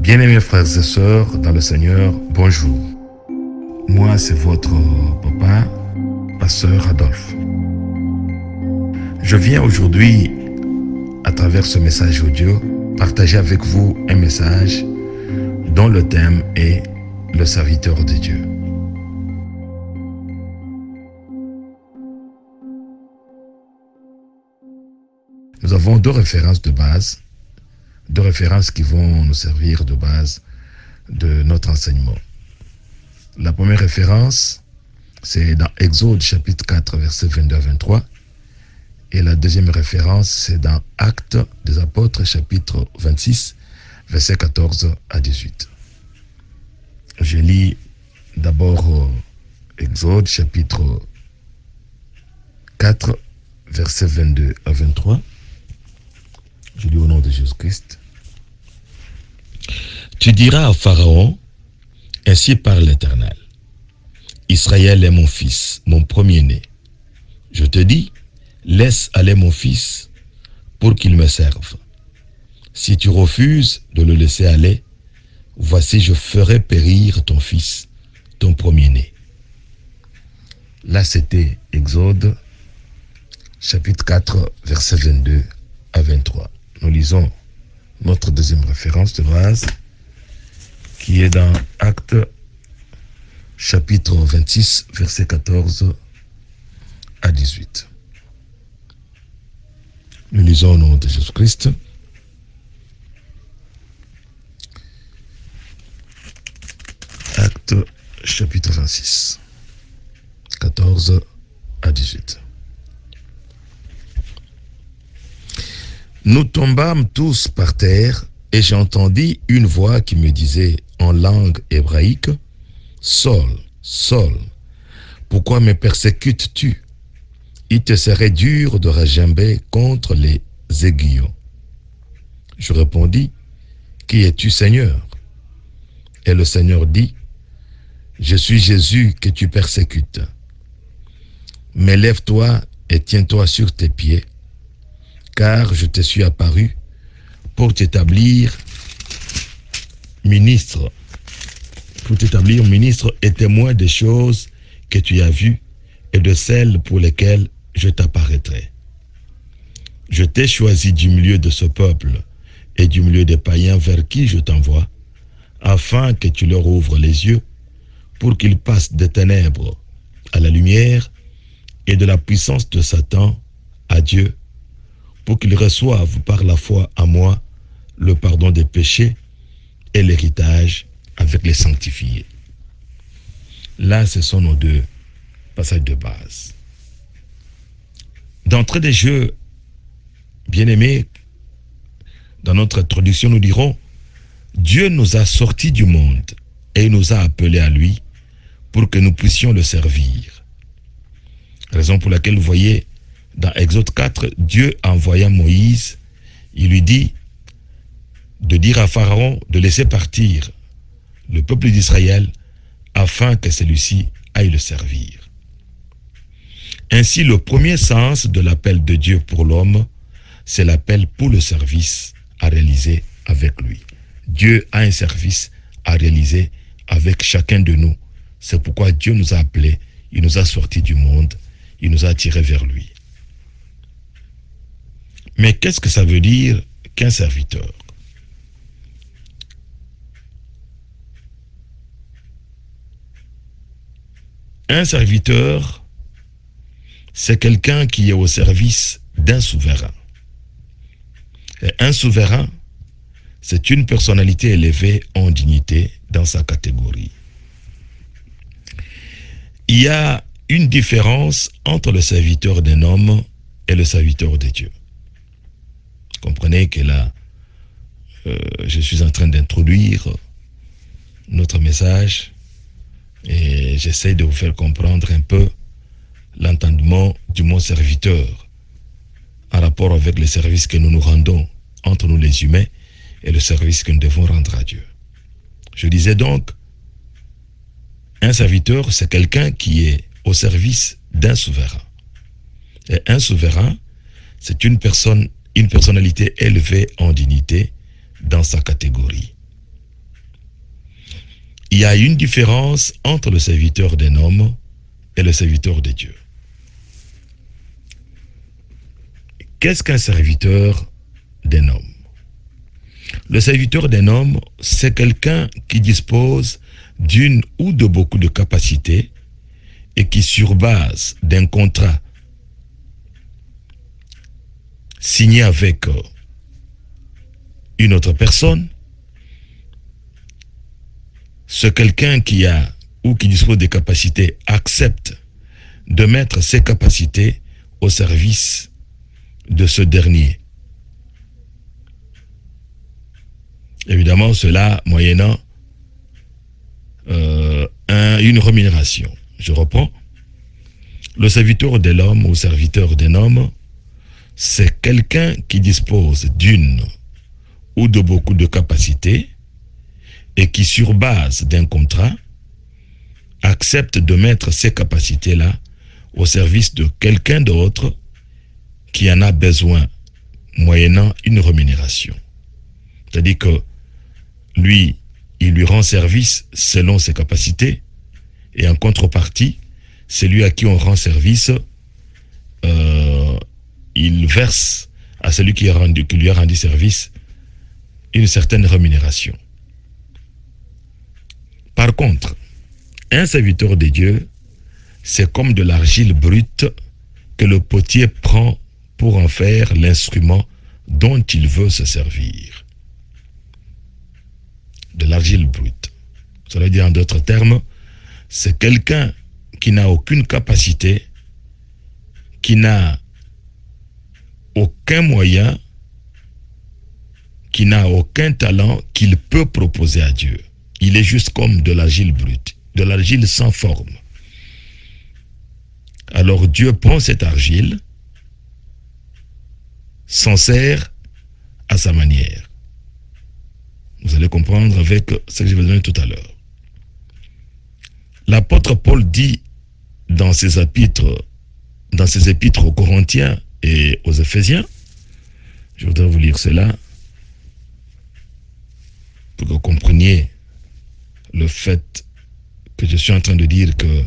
Bien-aimés frères et sœurs dans le Seigneur, bonjour. Moi, c'est votre papa, pasteur Adolphe. Je viens aujourd'hui, à travers ce message audio, partager avec vous un message dont le thème est le serviteur de Dieu. Nous avons deux références de base, deux références qui vont nous servir de base de notre enseignement. La première référence, c'est dans Exode chapitre 4, versets 22 à 23. Et la deuxième référence, c'est dans Actes des Apôtres chapitre 26, versets 14 à 18. Je lis d'abord Exode chapitre 4, versets 22 à 23. Je lis au nom de Jésus-Christ. Tu diras à Pharaon, ainsi parle l'Éternel. Israël est mon fils, mon premier-né. Je te dis, laisse aller mon fils pour qu'il me serve. Si tu refuses de le laisser aller, voici je ferai périr ton fils, ton premier-né. Là, c'était Exode, chapitre 4, versets 22 à 23. Nous lisons notre deuxième référence de base, qui est dans Actes, chapitre 26, versets 14 à 18. Nous lisons au nom de Jésus-Christ. Actes, chapitre 26, 14 à 18. Nous tombâmes tous par terre et j'entendis une voix qui me disait en langue hébraïque, « Saul, Saul, pourquoi me persécutes-tu? Il te serait dur de regimber contre les aiguillons. » Je répondis, « Qui es-tu, Seigneur? » Et le Seigneur dit, « Je suis Jésus que tu persécutes. Mais lève-toi et tiens-toi sur tes pieds, car je te suis apparu pour t'établir ministre et témoin des choses que tu as vues et de celles pour lesquelles je t'apparaîtrai. Je t'ai choisi du milieu de ce peuple et du milieu des païens vers qui je t'envoie, afin que tu leur ouvres les yeux pour qu'ils passent des ténèbres à la lumière et de la puissance de Satan à Dieu, pour qu'ils reçoivent par la foi à moi le pardon des péchés et l'héritage avec les sanctifiés. Là, ce sont nos deux passages de base. D'entrée des jeux, bien-aimés, dans notre introduction, nous dirons, Dieu nous a sortis du monde et il nous a appelés à lui pour que nous puissions le servir. Raison pour laquelle, vous voyez, dans Exode 4, Dieu envoya Moïse, il lui dit de dire à Pharaon de laisser partir le peuple d'Israël afin que celui-ci aille le servir. Ainsi, le premier sens de l'appel de Dieu pour l'homme, c'est l'appel pour le service à réaliser avec lui. Dieu a un service à réaliser avec chacun de nous. C'est pourquoi Dieu nous a appelés, il nous a sortis du monde, il nous a attirés vers lui. Mais qu'est-ce que ça veut dire qu'un serviteur? Un serviteur, c'est quelqu'un qui est au service d'un souverain. Et un souverain, c'est une personnalité élevée en dignité dans sa catégorie. Il y a une différence entre le serviteur d'un homme et le serviteur de Dieu. Comprenez que là, je suis en train d'introduire notre message et j'essaie de vous faire comprendre un peu l'entendement du mot serviteur en rapport avec le service que nous nous rendons entre nous les humains et le service que nous devons rendre à Dieu. Je disais donc, un serviteur, c'est quelqu'un qui est au service d'un souverain. Et un souverain, c'est une personnalité élevée en dignité dans sa catégorie. il y a une différence entre le serviteur d'un homme et le serviteur de Dieu. Qu'est-ce qu'un serviteur d'un homme? Le serviteur d'un homme, c'est quelqu'un qui dispose d'une ou de beaucoup de capacités et qui, sur base d'un contrat signé avec une autre personne, ce quelqu'un qui a ou qui dispose des capacités accepte de mettre ses capacités au service de ce dernier. Évidemment, cela moyennant une rémunération. Je reprends. Le serviteur de l'homme ou serviteur d'un homme, c'est quelqu'un qui dispose d'une ou de beaucoup de capacités et qui, sur base d'un contrat, accepte de mettre ces capacités-là au service de quelqu'un d'autre qui en a besoin, moyennant une rémunération. C'est-à-dire que lui, il lui rend service selon ses capacités, et en contrepartie, celui à qui on rend service, il verse à celui qui lui a rendu service une certaine rémunération. Par contre, un serviteur de Dieu, c'est comme de l'argile brute que le potier prend pour en faire l'instrument dont il veut se servir. De l'argile brute. Cela veut dire en d'autres termes, c'est quelqu'un qui n'a aucune capacité, qui n'a aucun moyen, qui n'a aucun talent qu'il peut proposer à Dieu. Il est juste comme de l'argile brute, de l'argile sans forme. Alors Dieu prend cette argile, s'en sert à sa manière. Vous allez comprendre avec ce que je vais donner tout à l'heure. L'apôtre Paul dit dans ses épîtres aux Corinthiens et aux Éphésiens, je voudrais vous lire cela pour que vous compreniez le fait que je suis en train de dire que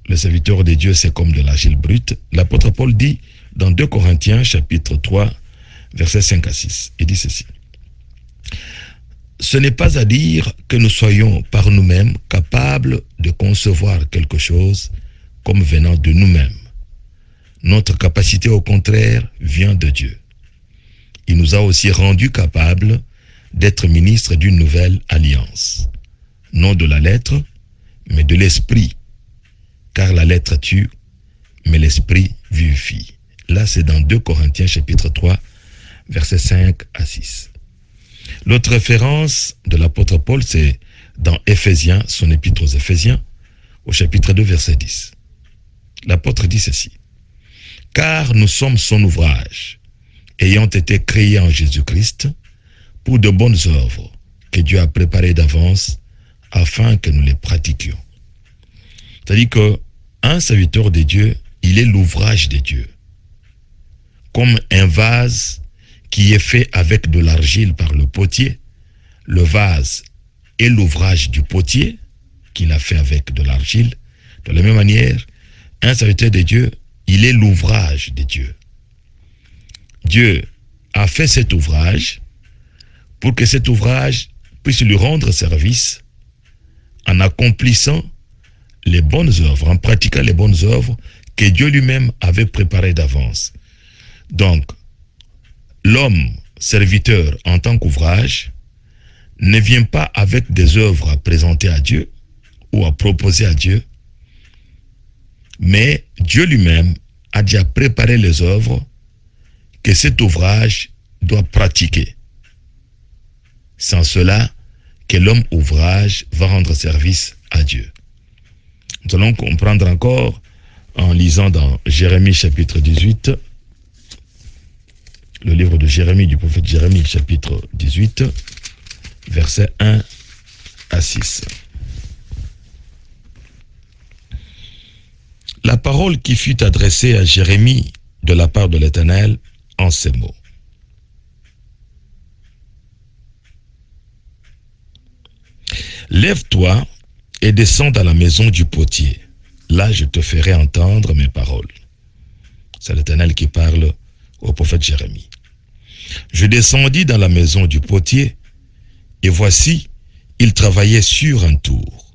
le serviteur de Dieu c'est comme de l'argile brute. L'apôtre Paul dit dans 2 Corinthiens chapitre 3 versets 5 à 6, il dit ceci: ce n'est pas à dire que nous soyons par nous-mêmes capables de concevoir quelque chose comme venant de nous-mêmes. Notre capacité, au contraire, vient de Dieu. Il nous a aussi rendus capables d'être ministres d'une nouvelle alliance. Non de la lettre, mais de l'esprit. Car la lettre tue, mais l'esprit vivifie. Là, c'est dans 2 Corinthiens chapitre 3, versets 5 à 6. L'autre référence de l'apôtre Paul, c'est dans Éphésiens, son épître aux Éphésiens, au chapitre 2, verset 10. L'apôtre dit ceci: car nous sommes son ouvrage, ayant été créés en Jésus-Christ, pour de bonnes œuvres que Dieu a préparées d'avance afin que nous les pratiquions. C'est-à-dire qu'un serviteur de Dieu, il est l'ouvrage de Dieu. Comme un vase qui est fait avec de l'argile par le potier, le vase est l'ouvrage du potier qu'il a fait avec de l'argile. De la même manière, un serviteur de Dieu, il est l'ouvrage de Dieu. Dieu a fait cet ouvrage pour que cet ouvrage puisse lui rendre service en accomplissant les bonnes œuvres, en pratiquant les bonnes œuvres que Dieu lui-même avait préparées d'avance. Donc, l'homme serviteur en tant qu'ouvrage ne vient pas avec des œuvres à présenter à Dieu ou à proposer à Dieu, mais Dieu lui-même a déjà préparé les œuvres que cet ouvrage doit pratiquer. Sans cela, que l'homme ouvrage va rendre service à Dieu. Nous allons comprendre encore en lisant dans Jérémie chapitre 18, le livre de Jérémie, du prophète Jérémie, chapitre 18, versets 1 à 6. La parole qui fut adressée à Jérémie de la part de l'Éternel en ces mots. Lève-toi et descends dans la maison du potier. Là, je te ferai entendre mes paroles. C'est l'Éternel qui parle au prophète Jérémie. Je descendis dans la maison du potier, et voici, il travaillait sur un tour.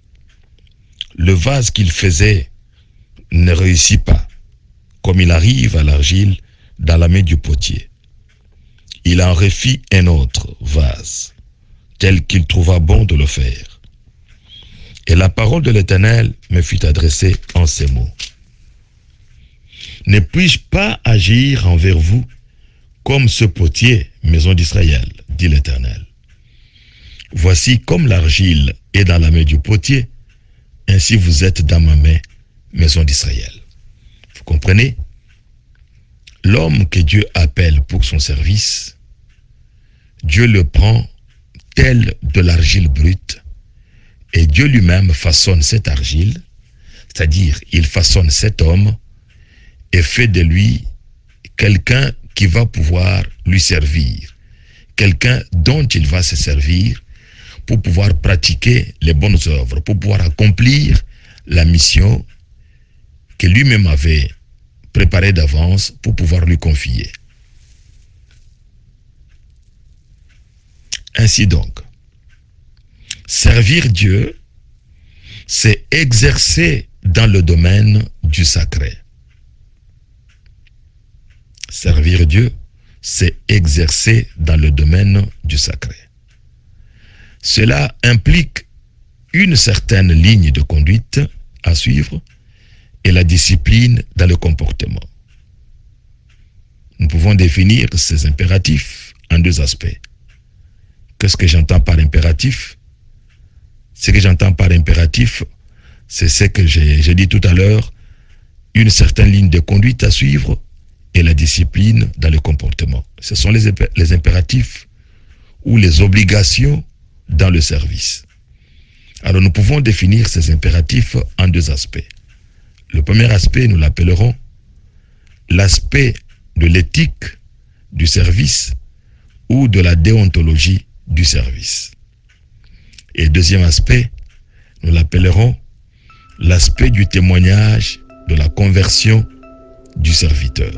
Le vase qu'il faisait ne réussit pas, comme il arrive à l'argile dans la main du potier. Il en refit un autre vase, tel qu'il trouva bon de le faire. Et la parole de l'Éternel me fut adressée en ces mots. Ne puis-je pas agir envers vous comme ce potier, maison d'Israël, dit l'Éternel. Voici comme l'argile est dans la main du potier, ainsi vous êtes dans ma main, maison d'Israël. Vous comprenez? L'homme que Dieu appelle pour son service, Dieu le prend tel de l'argile brute, et Dieu lui-même façonne cette argile, c'est-à-dire il façonne cet homme et fait de lui quelqu'un qui va pouvoir lui servir, quelqu'un dont il va se servir pour pouvoir pratiquer les bonnes œuvres, pour pouvoir accomplir la mission que lui-même avait préparée d'avance pour pouvoir lui confier. Ainsi donc, servir Dieu, c'est exercer dans le domaine du sacré. Servir Dieu, c'est exercer dans le domaine du sacré. Cela implique une certaine ligne de conduite à suivre et la discipline dans le comportement. Nous pouvons définir ces impératifs en deux aspects. Qu'est-ce que j'entends par impératif? Ce que j'entends par impératif, c'est ce que j'ai dit tout à l'heure, une certaine ligne de conduite à suivre et la discipline dans le comportement. Ce sont les impératifs ou les obligations dans le service. Alors nous pouvons définir ces impératifs en deux aspects. Le premier aspect, nous l'appellerons l'aspect de l'éthique du service ou de la déontologie du service. Et deuxième aspect, nous l'appellerons l'aspect du témoignage de la conversion du serviteur.